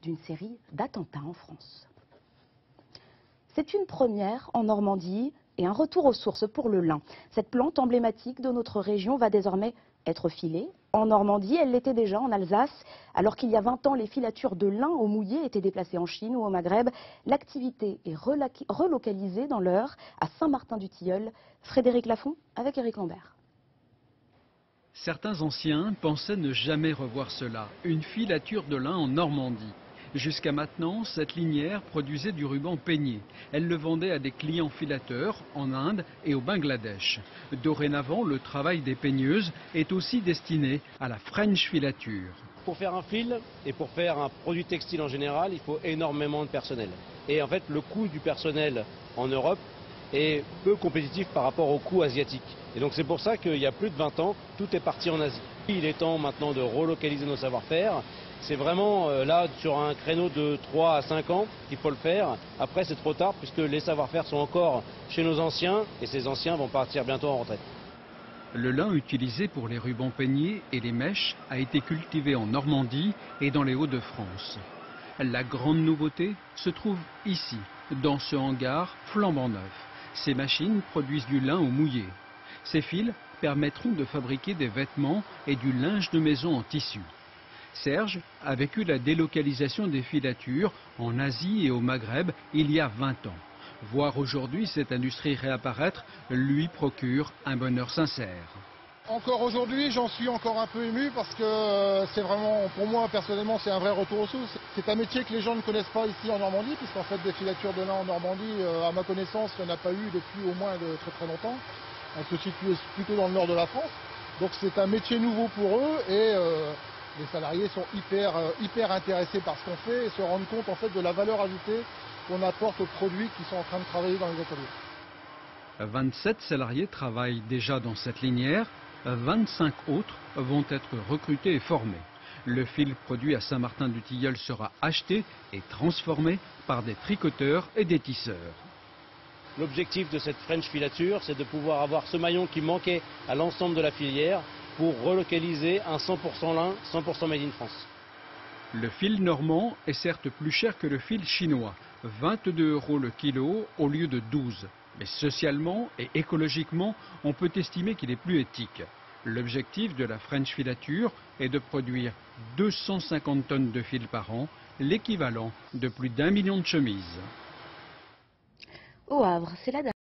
d'une série d'attentats en France. C'est une première en Normandie et un retour aux sources pour le lin. Cette plante emblématique de notre région va désormais être filée. En Normandie, elle l'était déjà en Alsace. Alors qu'il y a 20 ans, les filatures de lin au mouillé étaient déplacées en Chine ou au Maghreb, l'activité est relocalisée dans l'Eure, à Saint-Martin-du-Tilleul. Frédéric Lafont avec Éric Lambert. Certains anciens pensaient ne jamais revoir cela, une filature de lin en Normandie. Jusqu'à maintenant, cette linière produisait du ruban peigné. Elle le vendait à des clients filateurs en Inde et au Bangladesh. Dorénavant, le travail des peigneuses est aussi destiné à la French filature. Pour faire un fil et pour faire un produit textile en général, il faut énormément de personnel. Et en fait, le coût du personnel en Europe est peu compétitif par rapport au coût asiatique. Et donc c'est pour ça qu'il y a plus de 20 ans, tout est parti en Asie. Il est temps maintenant de relocaliser nos savoir-faire. C'est vraiment là, sur un créneau de 3 à 5 ans qu'il faut le faire. Après, c'est trop tard puisque les savoir-faire sont encore chez nos anciens et ces anciens vont partir bientôt en retraite. Le lin utilisé pour les rubans peignés et les mèches a été cultivé en Normandie et dans les Hauts-de-France. La grande nouveauté se trouve ici, dans ce hangar flambant neuf. Ces machines produisent du lin au mouillé. Ces fils permettront de fabriquer des vêtements et du linge de maison en tissu. Serge a vécu la délocalisation des filatures en Asie et au Maghreb il y a 20 ans. Voir aujourd'hui cette industrie réapparaître lui procure un bonheur sincère. Encore aujourd'hui, j'en suis encore un peu ému parce que c'est vraiment, pour moi personnellement, c'est un vrai retour aux sources. C'est un métier que les gens ne connaissent pas ici en Normandie, puisqu'en fait des filatures de lin en Normandie, à ma connaissance, il n'y en a pas eu depuis au moins de très très longtemps. Elle se situe plutôt dans le nord de la France. Donc c'est un métier nouveau pour eux et les salariés sont hyper intéressés par ce qu'on fait et se rendent compte en fait de la valeur ajoutée qu'on apporte aux produits qui sont en train de travailler dans les ateliers. 27 salariés travaillent déjà dans cette linière, 25 autres vont être recrutés et formés. Le fil produit à Saint-Martin-du-Tilleul sera acheté et transformé par des tricoteurs et des tisseurs. L'objectif de cette French filature, c'est de pouvoir avoir ce maillon qui manquait à l'ensemble de la filière pour relocaliser un 100% lin, 100% made in France. Le fil normand est certes plus cher que le fil chinois, 22 € le kilo au lieu de 12. Mais socialement et écologiquement, on peut estimer qu'il est plus éthique. L'objectif de la French filature est de produire 250 tonnes de fil par an, l'équivalent de plus d'1 million de chemises. Au Havre, c'est la